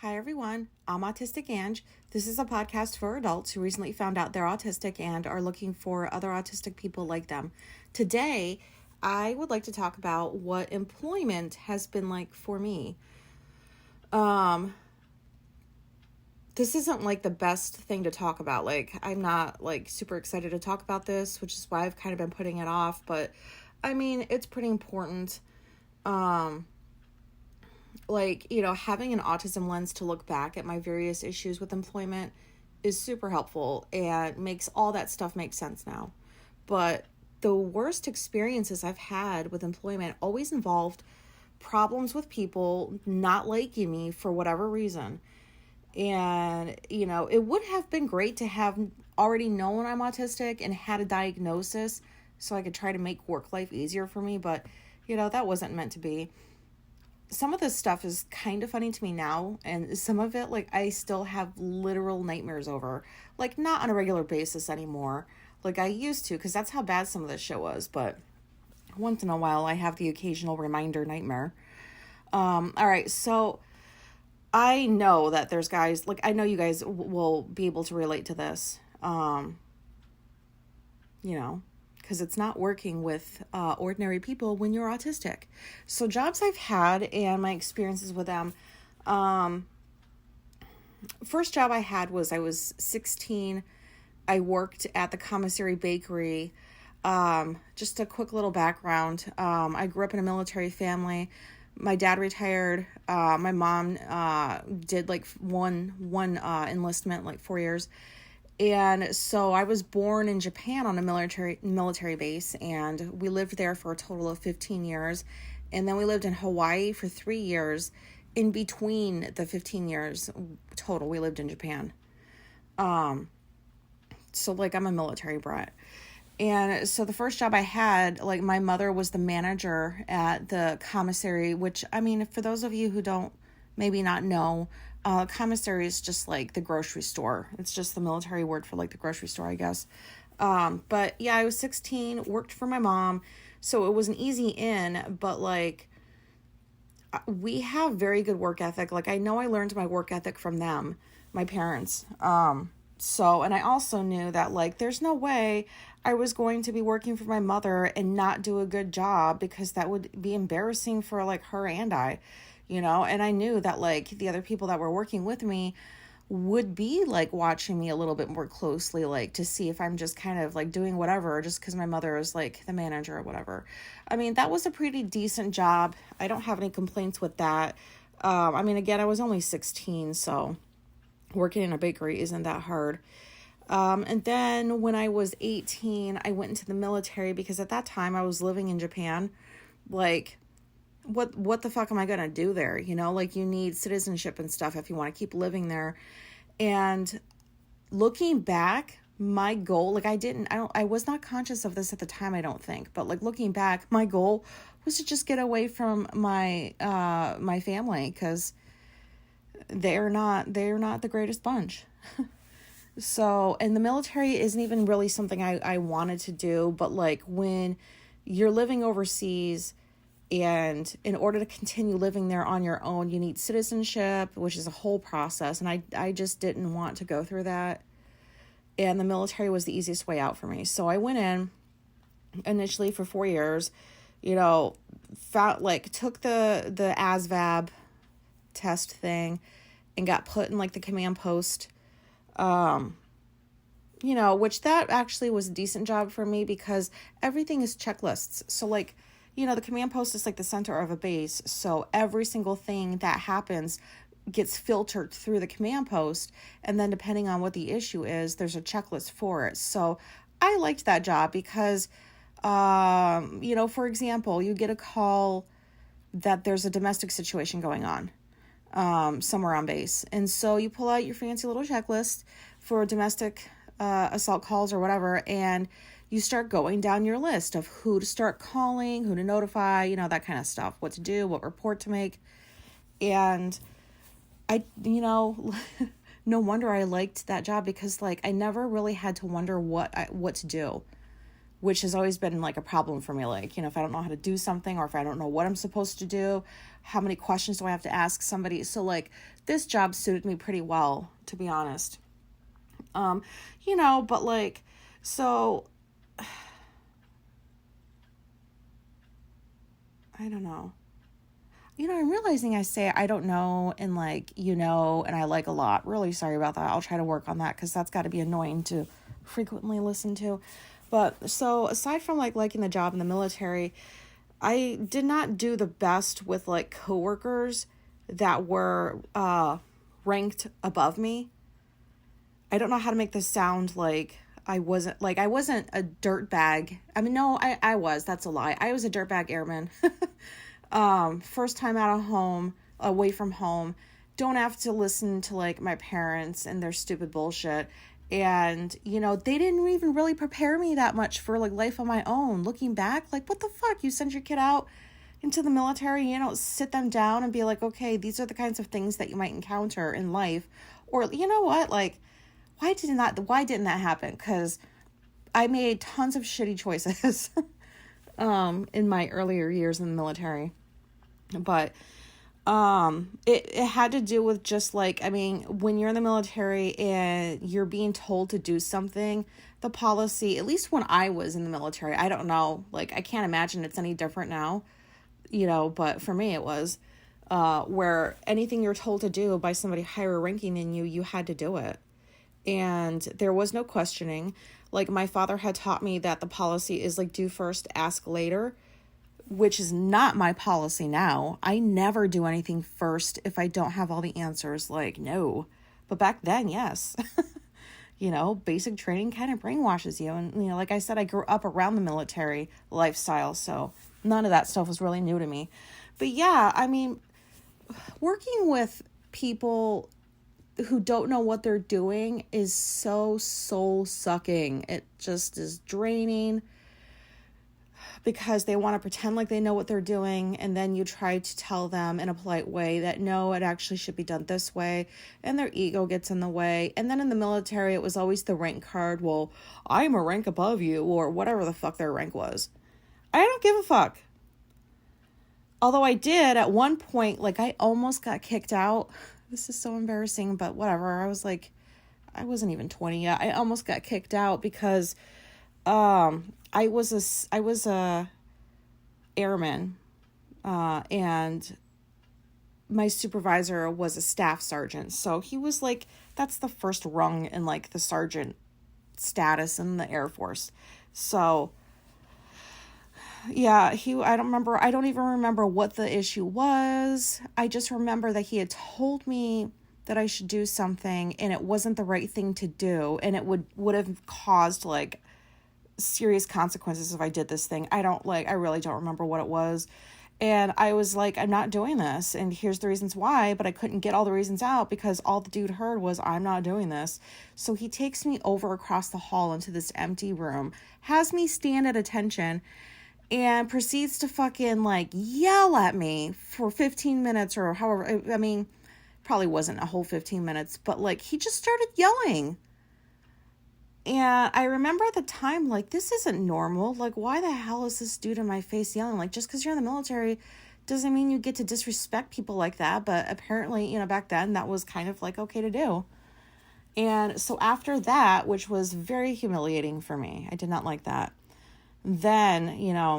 Hi everyone, I'm Autistic Ange. This is a podcast for adults who recently found out they're autistic and are looking for other autistic people like them. Today, I would like to talk about what employment has been like for me. This isn't like the best thing to talk about. Like, I'm not like super excited to talk about this, which is why I've kind of been putting it off, but I mean, it's pretty important. Having an autism lens to look back at my various issues with employment is super helpful and makes all that stuff make sense now. But the worst experiences I've had with employment always involved problems with people not liking me for whatever reason. And, it would have been great to have already known I'm autistic and had a diagnosis so I could try to make work life easier for me, but, that wasn't meant to be. Some of this stuff is kind of funny to me now, and some of it, I still have literal nightmares over. Not on a regular basis anymore, like I used to, because that's how bad some of this shit was, but once in a while, I have the occasional reminder nightmare. All right, so I know that there's guys, I know you guys will be able to relate to this, because it's not working with ordinary people when you're autistic. So jobs I've had and my experiences with them. First job I had was I was 16. I worked at the commissary bakery. Just a quick little background. I grew up in a military family. My dad retired. My mom did one enlistment, 4 years. And so I was born in Japan on a military base, and we lived there for a total of 15 years. And then we lived in Hawaii for 3 years. In between the 15 years total, we lived in Japan. So I'm a military brat. And so the first job I had, my mother was the manager at the commissary, which, for those of you who don't maybe not know, commissary is just the grocery store. It's just the military word for the grocery store, I guess. But yeah, I was 16, worked for my mom, so it was an easy in, but we have very good work ethic. I know I learned my work ethic from them, my parents. And I also knew that there's no way I was going to be working for my mother and not do a good job, because that would be embarrassing for her and I. And I knew that the other people that were working with me would be watching me a little bit more closely, to see if I'm just kind of doing whatever just because my mother is the manager or whatever. That was a pretty decent job. I don't have any complaints with that. Again, I was only 16, so working in a bakery isn't that hard. And then when I was 18, I went into the military because at that time I was living in Japan. What the fuck am I going to do there? You need citizenship and stuff if you want to keep living there. And looking back, my goal, I was not conscious of this at the time, I don't think, but looking back, my goal was to just get away from my family, because they're not the greatest bunch. So, and the military isn't even really something I wanted to do, but when you're living overseas, and in order to continue living there on your own, you need citizenship, which is a whole process. And I just didn't want to go through that. And the military was the easiest way out for me. So I went in initially for 4 years, took the ASVAB test thing and got put in the command post, which that actually was a decent job for me because everything is checklists. So the command post is the center of a base. So every single thing that happens gets filtered through the command post. And then depending on what the issue is, there's a checklist for it. So I liked that job because, for example, you get a call that there's a domestic situation going on somewhere on base. And so you pull out your fancy little checklist for domestic assault calls or whatever, and you start going down your list of who to start calling, who to notify, that kind of stuff, what to do, what report to make. And I, no wonder I liked that job because I never really had to wonder what to do. which has always been like a problem for me. Like, if I don't know how to do something, or if I don't know what I'm supposed to do, how many questions do I have to ask somebody? So like this job suited me pretty well, to be honest. But like, so I don't know. I'm realizing I say I don't know and like, and I like a lot. Really sorry about that. I'll try to work on that, because that's got to be annoying to frequently listen to. But so aside from like liking the job in the military, I did not do the best with like coworkers that were ranked above me. I don't know how to make this sound like I wasn't a dirtbag. I mean, no, I was. That's a lie. I was a dirtbag airman. First time out of home, away from home. Don't have to listen to like my parents and their stupid bullshit. And, they didn't even really prepare me that much for like life on my own. Looking back, like, what the fuck? You send your kid out into the military, you don't sit them down and be like, okay, these are the kinds of things that you might encounter in life. Or, you know what? Like, why didn't that happen? Because I made tons of shitty choices in my earlier years in the military. But it had to do with just like, when you're in the military and you're being told to do something, the policy, at least when I was in the military, I don't know, like, I can't imagine it's any different now, but for me it was, where anything you're told to do by somebody higher ranking than you, you had to do it. And there was no questioning. Like, my father had taught me that the policy is like, do first, ask later, which is not my policy now. I never do anything first if I don't have all the answers. Like, no. But back then, yes. Basic training kind of brainwashes you. And, like I said, I grew up around the military lifestyle, so none of that stuff was really new to me. But yeah, working with people who don't know what they're doing is so soul-sucking. It just is draining, because they want to pretend like they know what they're doing, and then you try to tell them in a polite way that no, it actually should be done this way, and their ego gets in the way. And then in the military, it was always the rank card. Well, I'm a rank above you, or whatever the fuck their rank was. I don't give a fuck. Although I did at one point, like, I almost got kicked out. This is so embarrassing, but whatever. I was like, I wasn't even 20 yet. I almost got kicked out because I was a airman, and my supervisor was a staff sergeant. So he was like, that's the first rung in like the sergeant status in the Air Force. So yeah, I don't even remember what the issue was. I just remember that he had told me that I should do something, and it wasn't the right thing to do, and it would have caused like serious consequences if I did this thing. I really don't remember what it was. And I was like, I'm not doing this, and here's the reasons why, but I couldn't get all the reasons out because all the dude heard was, I'm not doing this. So he takes me over across the hall into this empty room, has me stand at attention, and proceeds to fucking like yell at me for 15 minutes or however. Probably wasn't a whole 15 minutes, but like he just started yelling. And I remember at the time, like, this isn't normal. Like, why the hell is this dude in my face yelling? Like, just because you're in the military doesn't mean you get to disrespect people like that. But apparently, back then that was kind of like okay to do. And so after that, which was very humiliating for me, I did not like that. Then,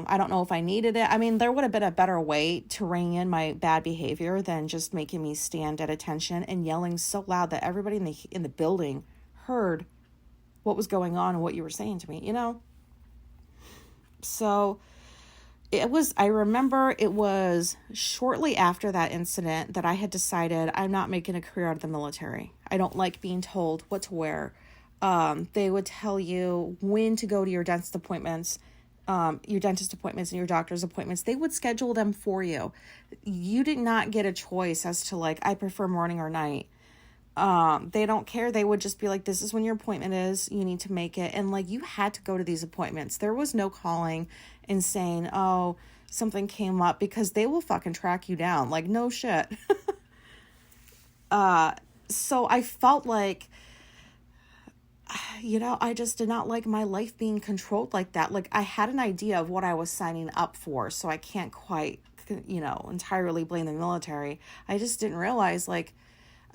I don't know if I needed it. There would have been a better way to rein in my bad behavior than just making me stand at attention and yelling so loud that everybody in the building heard what was going on and what you were saying to me, So I remember it was shortly after that incident that I had decided I'm not making a career out of the military. I don't like being told what to wear. They would tell you when to go to your dentist appointments and your doctor's appointments. They would schedule them for you. You did not get a choice as to like, I prefer morning or night. They don't care. They would just be like, this is when your appointment is. You need to make it. And like, you had to go to these appointments. There was no calling and saying, oh, something came up, because they will fucking track you down. Like, no shit. So I felt like I just did not like my life being controlled like that. Like, I had an idea of what I was signing up for, so I can't quite, entirely blame the military. I just didn't realize, like,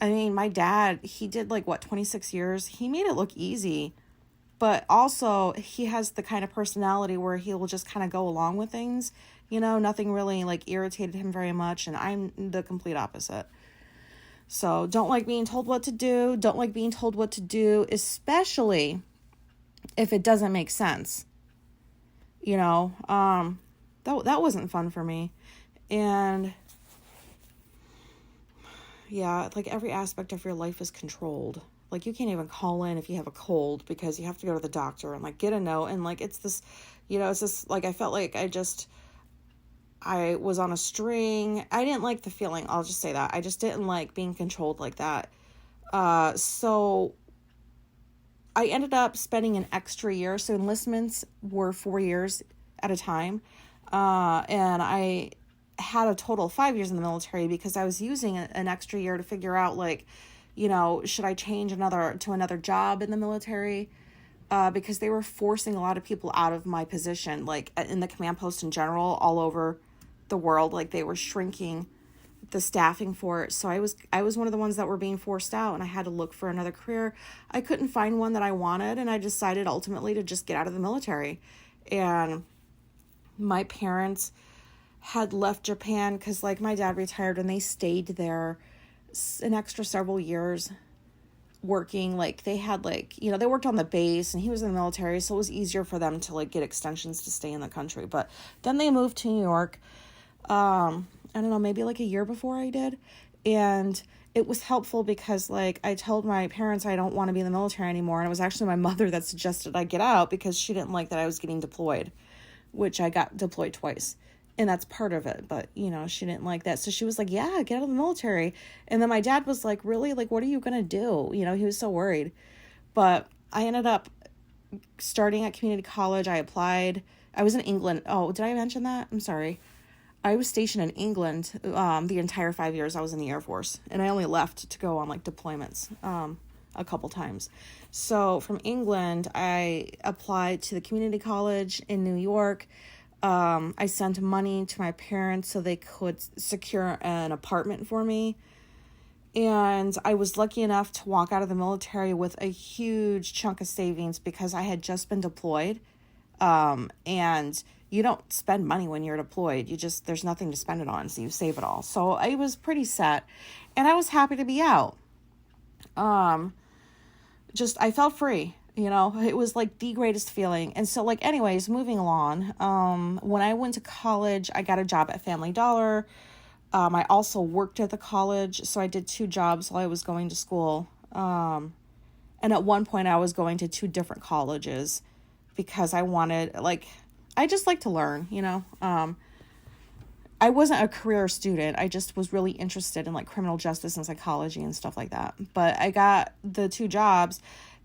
I mean, my dad, he did, like, what, 26 years? He made it look easy, but also he has the kind of personality where he will just kind of go along with things. Nothing really, like, irritated him very much, and I'm the complete opposite. So don't like being told what to do. Don't like being told what to do, especially if it doesn't make sense. That wasn't fun for me. And yeah, like every aspect of your life is controlled. Like, you can't even call in if you have a cold because you have to go to the doctor and, like, get a note. And, like, it's this, like, I felt like I was on a string. I didn't like the feeling. I'll just say that. I just didn't like being controlled like that. So I ended up spending an extra year. So enlistments were 4 years at a time. And I had a total of 5 years in the military because I was using an extra year to figure out, like, should I change to another job in the military? Because they were forcing a lot of people out of my position, like in the command post in general, all over the world. Like, they were shrinking the staffing for it. So I was one of the ones that were being forced out, and I had to look for another career. I couldn't find one that I wanted, and I decided ultimately to just get out of the military. And my parents had left Japan because, like, my dad retired and they stayed there an extra several years working. Like, they had, like, they worked on the base, and he was in the military, so it was easier for them to, like, get extensions to stay in the country. But then they moved to New York, I don't know, maybe like a year before I did. And it was helpful because, like, I told my parents I don't want to be in the military anymore. And it was actually my mother that suggested I get out because she didn't like that I was getting deployed, which I got deployed twice. And that's part of it. But, she didn't like that. So she was like, yeah, get out of the military. And then my dad was like, really? Like, what are you going to do? He was so worried. But I ended up starting at community college. I applied. I was in England. Oh, did I mention that? I'm sorry. I was stationed in England the entire 5 years I was in the Air Force. And I only left to go on, like, deployments a couple times. So from England, I applied to the community college in New York. I sent money to my parents so they could secure an apartment for me. And I was lucky enough to walk out of the military with a huge chunk of savings because I had just been deployed. And you don't spend money when you're deployed. There's nothing to spend it on, so you save it all. So I was pretty set, and I was happy to be out. I felt free. It was like the greatest feeling. And so, like, anyways, moving along, when I went to college, I got a job at Family Dollar. I also worked at the college, so I did 2 jobs while I was going to school. And at one point I was going to 2 different colleges because I wanted, like, I just like to learn, I wasn't a career student. I just was really interested in, like, criminal justice and psychology and stuff like that. But I got the 2 jobs.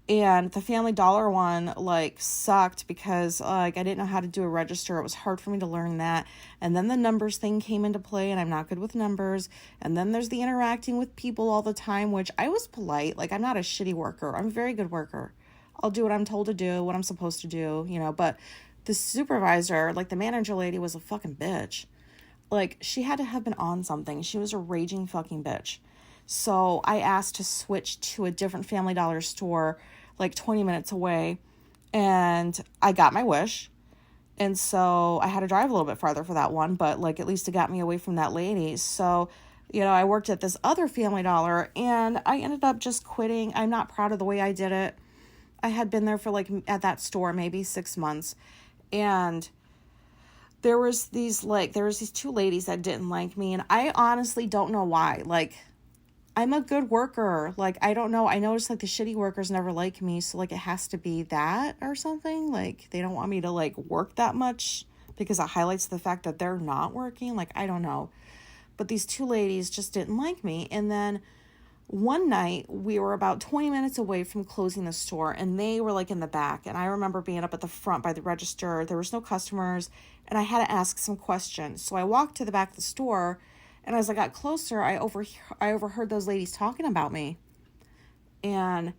And the Family Dollar one, like, sucked because, like, I didn't know how to do a register. It was hard for me to learn that. And then the numbers thing came into play, and I'm not good with numbers. And then there's the interacting with people all the time, which I was polite. Like, I'm not a shitty worker. I'm a very good worker. I'll do what I'm told to do, what I'm supposed to do, But the supervisor, like, the manager lady, was a fucking bitch. Like, she had to have been on something. She was a raging fucking bitch. So I asked to switch to a different Family Dollar store, like 20 minutes away, and I got my wish. And so I had to drive a little bit farther for that one, but, like, at least it got me away from that lady. So, I worked at this other Family Dollar, and I ended up just quitting. I'm not proud of the way I did it. I had been there for, like, at that store maybe 6 months, and there was these 2 ladies that didn't like me, and I honestly don't know why. Like, I'm a good worker. Like, I don't know. I noticed, like, the shitty workers never like me. So, like, it has to be that or something. Like, they don't want me to, like, work that much because it highlights the fact that they're not working. Like, I don't know. But these 2 ladies just didn't like me. And then one night we were about 20 minutes away from closing the store, and they were, like, in the back. And I remember being up at the front by the register. There was no customers, and I had to ask some questions. So I walked to the back of the store. And as I got closer, I overheard those ladies talking about me. And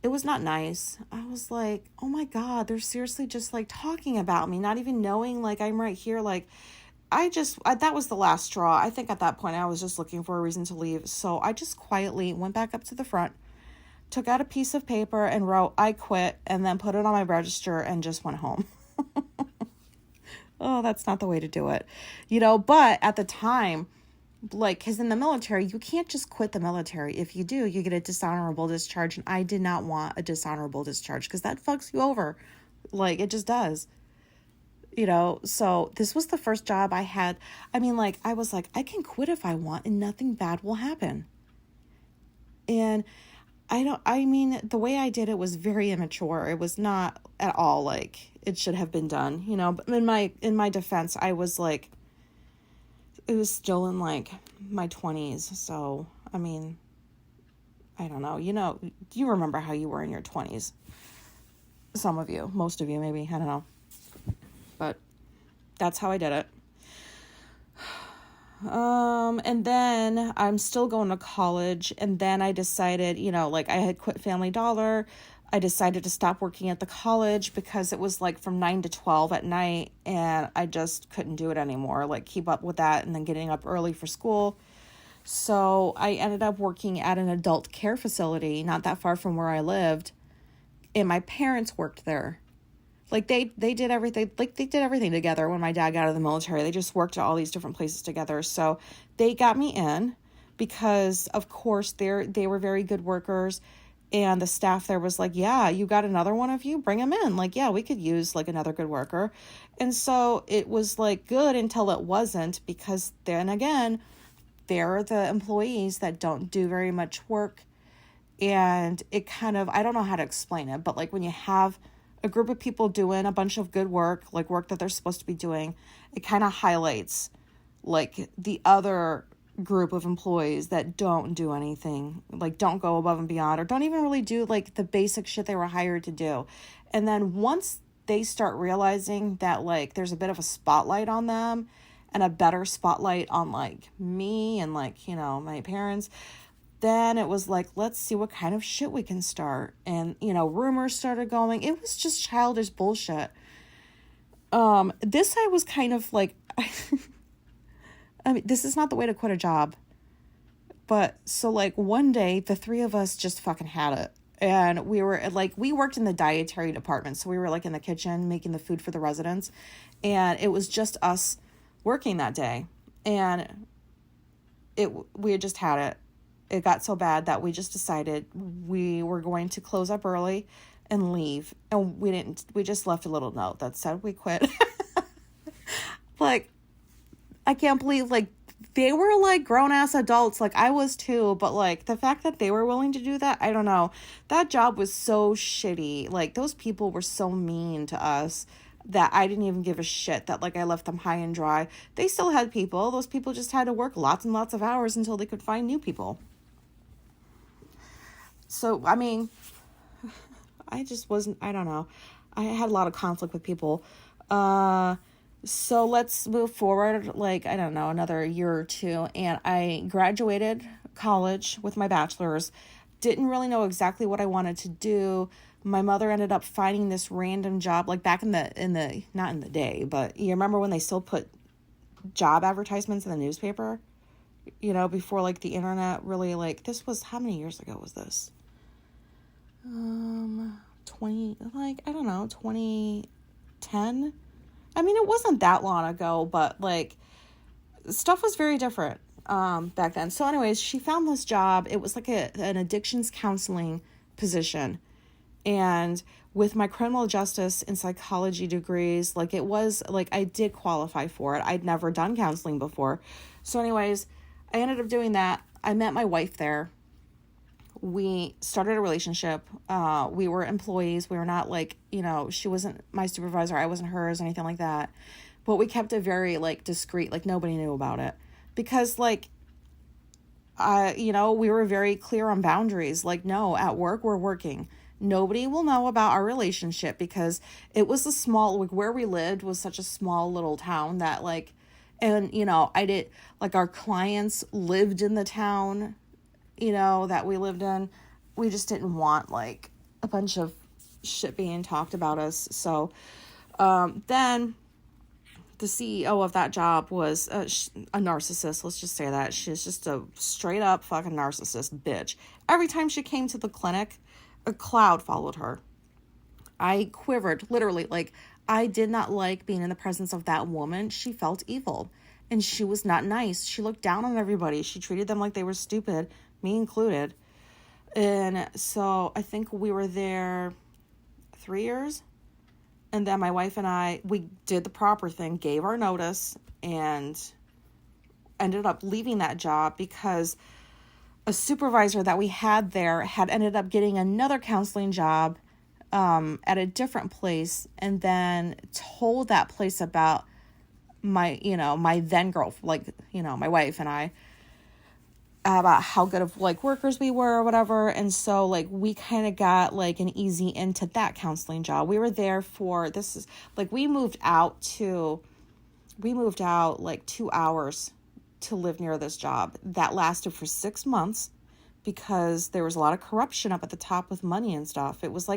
it was not nice. I was like, oh my God, they're seriously just like talking about me, not even knowing like I'm right here. Like, that was the last straw. I think at that point I was just looking for a reason to leave. So I just quietly went back up to the front, took out a piece of paper and wrote, I quit, and then put it on my register and just went home. Oh, that's not the way to do it. But at the time, like, because in the military, you can't just quit the military. If you do, you get a dishonorable discharge. And I did not want a dishonorable discharge because that fucks you over. Like, it just does. So this was the first job I had. I mean, like, I was like, I can quit if I want and nothing bad will happen. And the way I did it was very immature. It was not at all like it should have been done, but in my defense, I was like, it was still in like my 20s. So, I mean, I don't know, do you remember how you were in your 20s? Some of you, most of you, maybe, I don't know. But that's how I did it. And then I'm still going to college. And then I decided, like I had quit Family Dollar. I decided to stop working at the college because it was like from 9 to 12 at night. And I just couldn't do it anymore. Like keep up with that and then getting up early for school. So I ended up working at an adult care facility, not that far from where I lived. And my parents worked there. Like they did everything, together when my dad got out of the military. They just worked at all these different places together. So they got me in because of course they were very good workers, and the staff there was like, yeah, you got another one of you, bring him in. Like, yeah, we could use like another good worker. And so it was like good until it wasn't, because then again, they're the employees that don't do very much work. And it kind of, I don't know how to explain it, but like when you have a group of people doing a bunch of good work, like work that they're supposed to be doing, it kind of highlights like the other group of employees that don't do anything, like don't go above and beyond, or don't even really do like the basic shit they were hired to do. And then once they start realizing that like there's a bit of a spotlight on them and a better spotlight on like me and like, my parents, then it was like, let's see what kind of shit we can start. And, rumors started going. It was just childish bullshit. This I was kind of like, I mean, this is not the way to quit a job. But so like one day, the three of us just fucking had it. And we were like, we worked in the dietary department. So we were like in the kitchen making the food for the residents. And it was just us working that day. And we had just had it. It got so bad that we just decided we were going to close up early and leave. And we just left a little note that said we quit. Like, I can't believe, like, they were, like, grown-ass adults. Like, I was too. But, like, the fact that they were willing to do that, I don't know. That job was so shitty. Like, those people were so mean to us that I didn't even give a shit that, like, I left them high and dry. They still had people. Those people just had to work lots and lots of hours until they could find new people. So, I mean, I just wasn't, I don't know. I had a lot of conflict with people. So let's move forward, like, I don't know, another year or two. And I graduated college with my bachelor's. Didn't really know exactly what I wanted to do. My mother ended up finding this random job, like back in the, not in the day, but you remember when they still put job advertisements in the newspaper? Before like the internet really, like, this was, how many years ago was this? 2010. I mean, it wasn't that long ago, but like stuff was very different back then. So anyways, she found this job. It was like an addictions counseling position. And with my criminal justice and psychology degrees, like it was like I did qualify for it. I'd never done counseling before. So anyways, I ended up doing that. I met my wife there. We started a relationship. We were employees. We were not like, she wasn't my supervisor. I wasn't hers, anything like that. But we kept it very like discreet. Like nobody knew about it because like, we were very clear on boundaries. Like, no, at work, we're working. Nobody will know about our relationship because it was like where we lived was such a small little town that like, and our clients lived in the town, that we lived in. We just didn't want like a bunch of shit being talked about us. So then the CEO of that job was a narcissist. Let's just say that. She's just a straight up fucking narcissist bitch. Every time she came to the clinic, a cloud followed her. I quivered, literally. Like, I did not like being in the presence of that woman. She felt evil. And she was not nice. She looked down on everybody. She treated them like they were stupid, me included. And so I think we were there 3 years. And then my wife and I, we did the proper thing, gave our notice, and ended up leaving that job because a supervisor that we had there had ended up getting another counseling job at a different place, and then told that place about my then girl, my wife and I, about how good of workers we were or whatever. And so we kind of got an easy into that counseling job. We were there for, we moved out 2 hours to live near this job. That lasted for 6 months because there was a lot of corruption up at the top with money and stuff. It was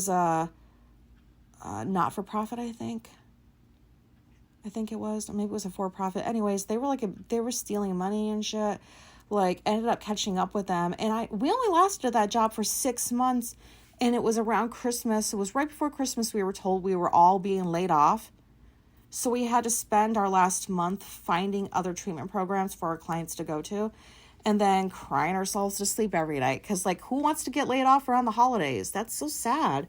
a not-for-profit, I think it was, or maybe it was a for-profit. Anyways, they were stealing money and shit. Ended up catching up with them, and we only lasted at that job for 6 months, and it was around Christmas. It was right before Christmas. We were told we were all being laid off, so we had to spend our last month finding other treatment programs for our clients to go to, and then crying ourselves to sleep every night because who wants to get laid off around the holidays? That's so sad.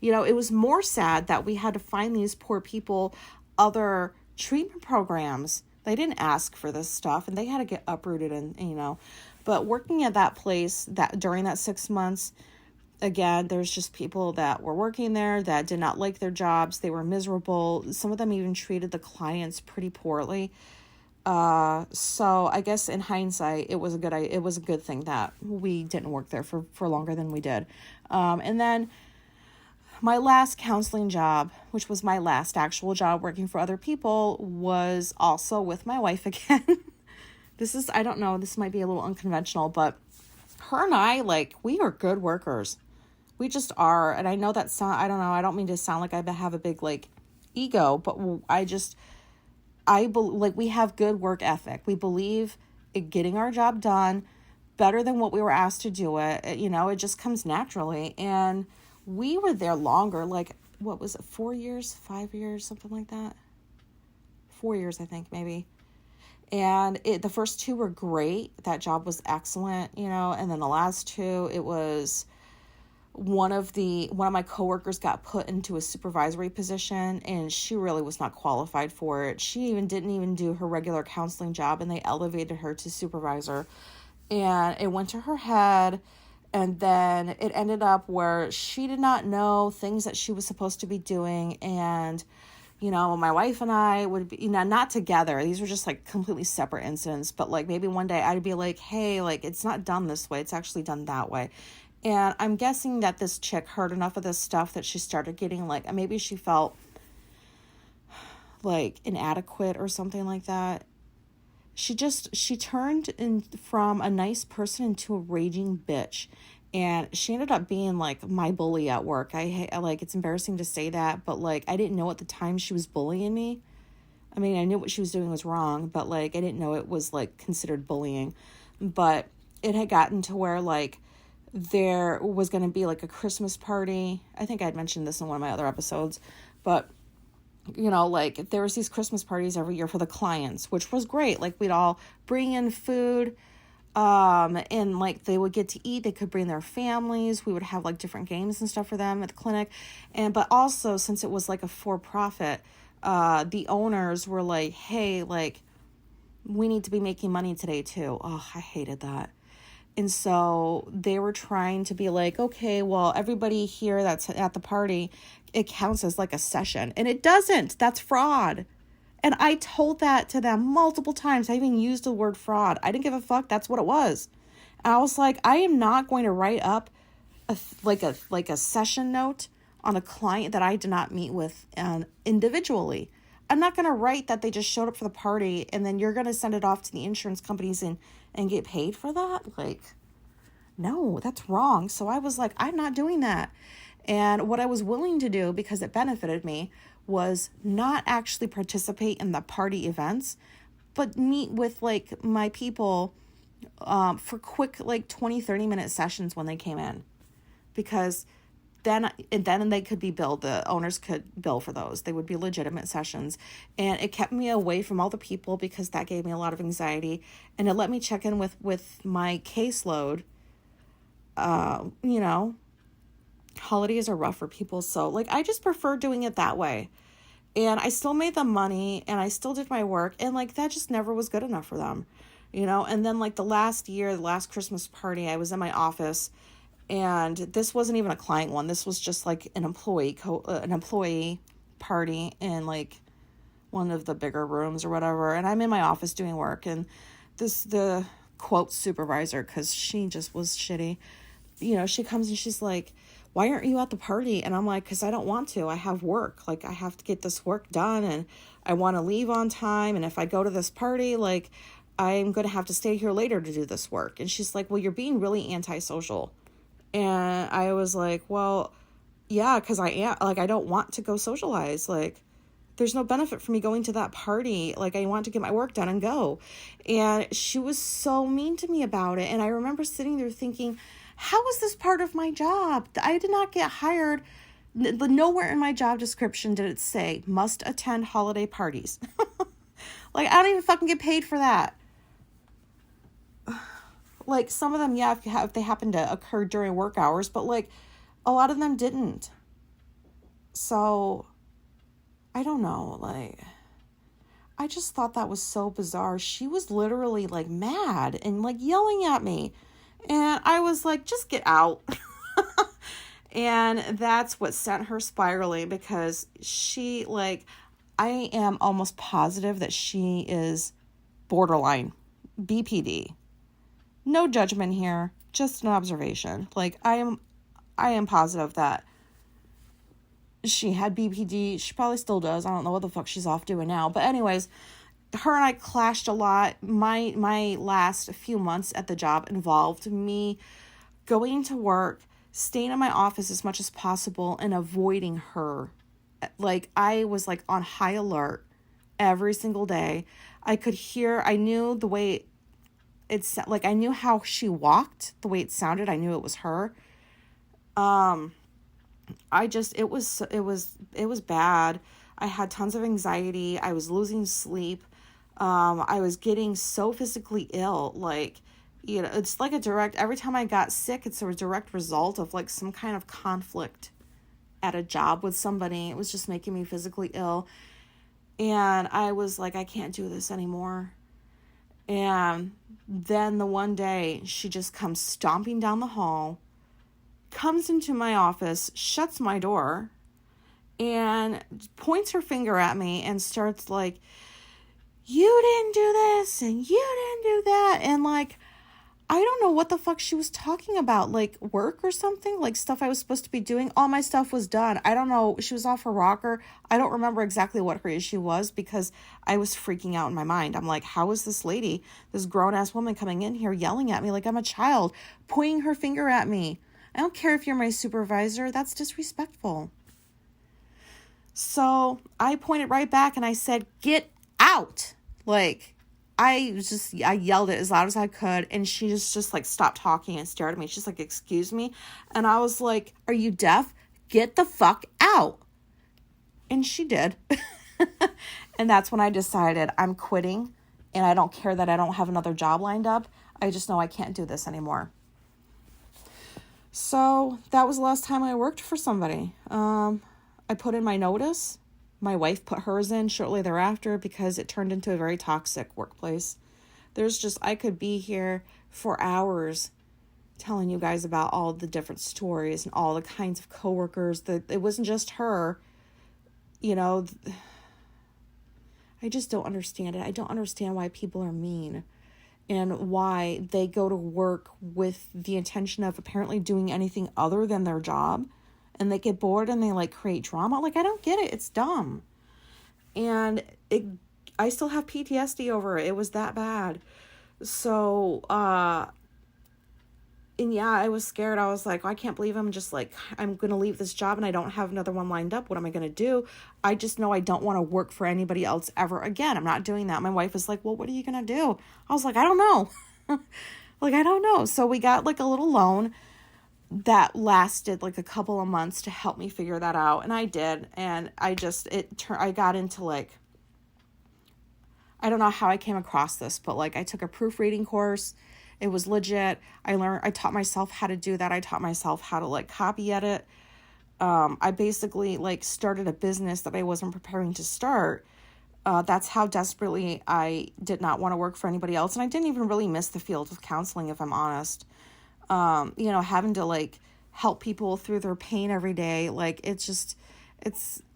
It was more sad that we had to find these poor people other treatment programs. They didn't ask for this stuff, and they had to get uprooted, and but working at that place, that during that 6 months, again, there's just people that were working there that did not like their jobs. They were miserable. Some of them even treated the clients pretty poorly. So I guess in hindsight, it was a good thing that we didn't work there for longer than we did. And then my last counseling job, which was my last actual job working for other people, was also with my wife again. I don't know, this might be a little unconventional, but her and I, we are good workers. We just are. And I know that I don't know, I don't mean to sound like I have a big, ego, but we have good work ethic. We believe in getting our job done better than what we were asked to do it. It just comes naturally. And we were there longer, what was it, 4 years, 5 years, something like that? 4 years, I think, maybe. And the first 2 were great. That job was excellent, and then the last 2, it was one of my coworkers got put into a supervisory position, and she really was not qualified for it. She didn't do her regular counseling job, and they elevated her to supervisor, and it went to her head. And then it ended up where she did not know things that she was supposed to be doing. And, my wife and I would be, not together. These were just completely separate incidents. But maybe one day I'd be hey, it's not done this way. It's actually done that way. And I'm guessing that this chick heard enough of this stuff that she started getting maybe she felt inadequate or something like that. She turned from a nice person into a raging bitch, and she ended up being my bully at work. It's embarrassing to say that, but I didn't know at the time she was bullying me. I mean, I knew what she was doing was wrong, but I didn't know it was considered bullying. But it had gotten to where there was going to be a Christmas party. I think I'd mentioned this in one of my other episodes, but there was these Christmas parties every year for the clients, which was great. We'd all bring in food, and they would get to eat. They could bring their families. We would have different games and stuff for them at the clinic. But also, since it was a for-profit, the owners were hey, we need to be making money today too. Oh, I hated that. And so they were trying to be okay, well, everybody here that's at the party, it counts as a session. And it doesn't. That's fraud. And I told that to them multiple times. I even used the word fraud. I didn't give a fuck. That's what it was. And I was I am not going to write up a session note on a client that I did not meet with individually. I'm not going to write that they just showed up for the party and then you're going to send it off to the insurance companies and get paid for that. no, that's wrong. So I was like, I'm not doing that. And what I was willing to do, because it benefited me, was not actually participate in the party events, but meet with like my people for quick like 20-30 minute sessions when they came in, because then they could be billed. The owners could bill for those. They would be legitimate sessions. And it kept me away from all the people, because that gave me a lot of anxiety. And it let me check in with my caseload. You know, holidays are rough for people. So like, I just prefer doing it that way. And I still made them money, and I still did my work. And like, that just never was good enough for them, you know? And then like the last Christmas party, I was in my office, and this wasn't even a client one. This was just like an employee party in like one of the bigger rooms or whatever. And I'm in my office doing work, and the quote supervisor, because she just was shitty, you know, she comes and she's like, why aren't you at the party? And I'm like, because I don't want to. I have work. Like, I have to get this work done, and I want to leave on time. And if I go to this party, like, I'm going to have to stay here later to do this work. And she's like, well, you're being really antisocial. And I was like, well, yeah, because I am. Like, I don't want to go socialize. Like, there's no benefit for me going to that party. Like, I want to get my work done and go. And she was so mean to me about it. And I remember sitting there thinking, how is this part of my job? I did not get hired. Nowhere in my job description did it say must attend holiday parties. Like, I don't even fucking get paid for that. Like, some of them, yeah, if they happen to occur during work hours, but like a lot of them didn't. So I don't know, like, I just thought that was so bizarre. She was literally like mad and like yelling at me. And I was like, just get out. And that's what sent her spiraling, because she, like, I am almost positive that she is borderline BPD. No judgment here, just an observation. Like, I am positive that she had BPD. She probably still does. I don't know what the fuck she's off doing now. But anyways, her and I clashed a lot. My last few months at the job involved me going to work, staying in my office as much as possible, and avoiding her. Like, I was like on high alert every single day. I knew the way it's like, I knew how she walked, the way it sounded. I knew it was her. It was bad. I had tons of anxiety. I was losing sleep. I was getting so physically ill. Like, you know, it's like every time I got sick, it's a direct result of like some kind of conflict at a job with somebody. It was just making me physically ill. And I was like, I can't do this anymore. And then the one day, she just comes stomping down the hall, comes into my office, shuts my door, and points her finger at me and starts like, you didn't do this and you didn't do that. And like, I don't know what the fuck she was talking about, like work or something, like stuff I was supposed to be doing. All my stuff was done. I don't know. She was off her rocker. I don't remember exactly what her issue was, because I was freaking out in my mind. I'm like, how is this lady, this grown ass woman, coming in here yelling at me like I'm a child, pointing her finger at me? I don't care if you're my supervisor. That's disrespectful. So I pointed right back and I said, get out. Like, I yelled it as loud as I could, and she just like stopped talking and stared at me. She's like, excuse me. And I was like, are you deaf? Get the fuck out. And she did. And that's when I decided I'm quitting, and I don't care that I don't have another job lined up. I just know I can't do this anymore. So that was the last time I worked for somebody. I put in my notice. My wife put hers in shortly thereafter, because it turned into a very toxic workplace. I could be here for hours telling you guys about all the different stories and all the kinds of coworkers. That it wasn't just her. You know, I just don't understand it. I don't understand why people are mean, and why they go to work with the intention of apparently doing anything other than their job. And they get bored and they like create drama. Like, I don't get it. It's dumb. And I still have PTSD over it. It was that bad. So, And yeah, I was scared. I was like, oh, I can't believe I'm just like, I'm going to leave this job and I don't have another one lined up. What am I going to do? I just know I don't want to work for anybody else ever again. I'm not doing that. My wife was like, well, what are you going to do? I was like, I don't know. Like, I don't know. So we got like a little loan that lasted like a couple of months to help me figure that out. And I did. And I got into like, I don't know how I came across this, but like I took a proofreading course. It was legit. I taught myself how to do that. I taught myself how to like copy edit. I basically like started a business that I wasn't preparing to start. That's how desperately I did not want to work for anybody else. And I didn't even really miss the field of counseling, if I'm honest. Having to like help people through their pain every day. Like it's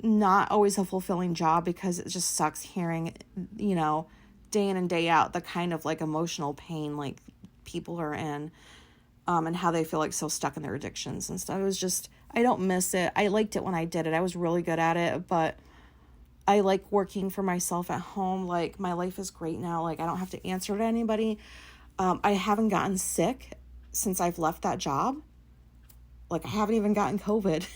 not always a fulfilling job because it just sucks hearing, day in and day out, the kind of like emotional pain like people are in, and how they feel like so stuck in their addictions and stuff. It was just, I don't miss it. I liked it when I did it. I was really good at it, but I like working for myself at home. Like my life is great now. Like I don't have to answer to anybody. I haven't gotten sick since I've left that job. Like I haven't even gotten COVID.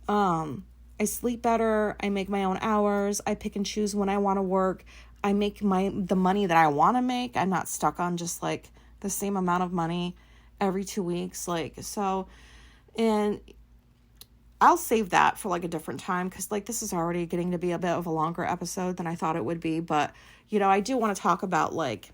I sleep better. I make my own hours. I pick and choose when I want to work. I make the money that I want to make. I'm not stuck on just like the same amount of money every 2 weeks. Like, so, and I'll save that for like a different time. Cause like, this is already getting to be a bit of a longer episode than I thought it would be. But, I do want to talk about like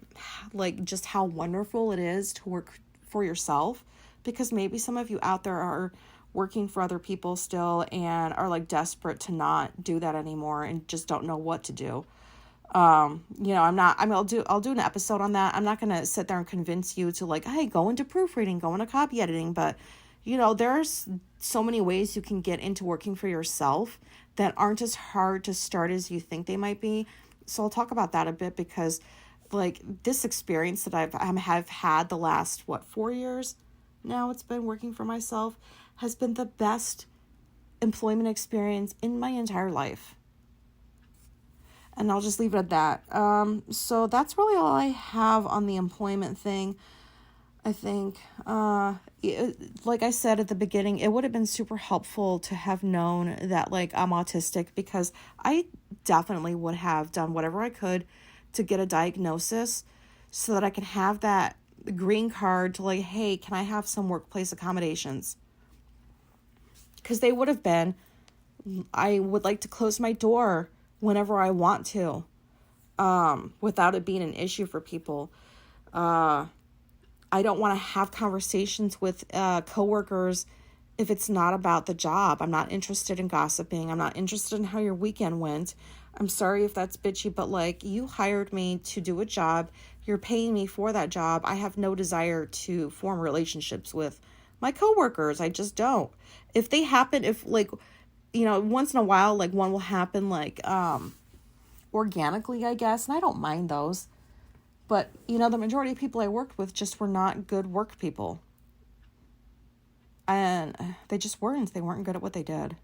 just how wonderful it is to work for yourself, because maybe some of you out there are working for other people still and are like desperate to not do that anymore and just don't know what to do. I'll do an episode on that. I'm not going to sit there and convince you to like, hey, go into proofreading, go into copy editing. But, there's so many ways you can get into working for yourself that aren't as hard to start as you think they might be. So I'll talk about that a bit, because like this experience that I've had the last, 4 years now it's been working for myself, has been the best employment experience in my entire life. And I'll just leave it at that. So that's really all I have on the employment thing. I think, like I said at the beginning, it would have been super helpful to have known that like I'm autistic, because I definitely would have done whatever I could to get a diagnosis so that I can have that green card to like, hey, can I have some workplace accommodations? Because they would have been, I would like to close my door whenever I want to, without it being an issue for people. I don't want to have conversations with coworkers if it's not about the job. I'm not interested in gossiping. I'm not interested in how your weekend went. I'm sorry if that's bitchy, but like, you hired me to do a job. You're paying me for that job. I have no desire to form relationships with my coworkers. I just don't. If they happen, if like, once in a while, like one will happen like organically, I guess, and I don't mind those. But, the majority of people I worked with just were not good work people. And they just weren't. They weren't good at what they did.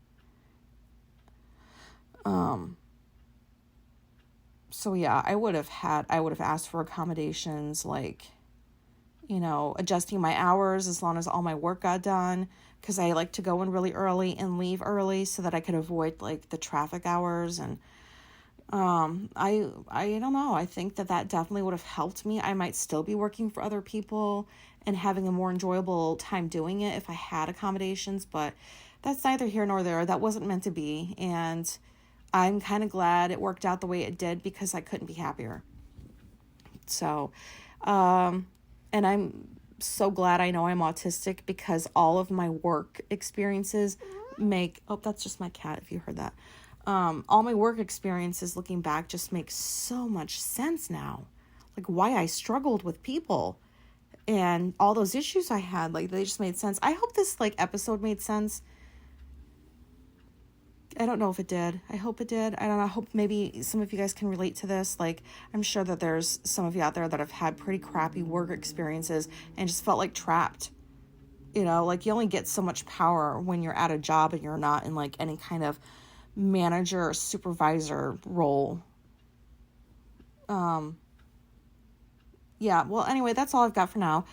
So yeah, I would have asked for accommodations, like, adjusting my hours as long as all my work got done, because I like to go in really early and leave early so that I could avoid like the traffic hours. And I don't know. I think that definitely would have helped me. I might still be working for other people and having a more enjoyable time doing it if I had accommodations, but that's neither here nor there. That wasn't meant to be. And I'm kind of glad it worked out the way it did, because I couldn't be happier. So, and I'm so glad I know I'm autistic, because all of my work experiences that's just my cat, if you heard that. All my work experiences looking back just make so much sense now. Like why I struggled with people and all those issues I had, like they just made sense. I hope this like episode made sense. I don't know if it did. I hope it did. I don't know. I hope maybe some of you guys can relate to this. Like, I'm sure that there's some of you out there that have had pretty crappy work experiences and just felt like trapped. Like you only get so much power when you're at a job and you're not in like any kind of manager or supervisor role. Yeah, well, anyway, that's all I've got for now.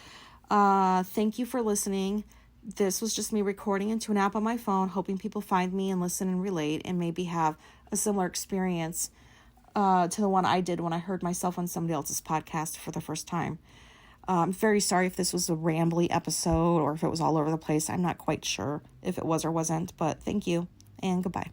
Thank you for listening. This was just me recording into an app on my phone, hoping people find me and listen and relate and maybe have a similar experience to the one I did when I heard myself on somebody else's podcast for the first time. I'm very sorry if this was a rambly episode or if it was all over the place. I'm not quite sure if it was or wasn't, but thank you and goodbye.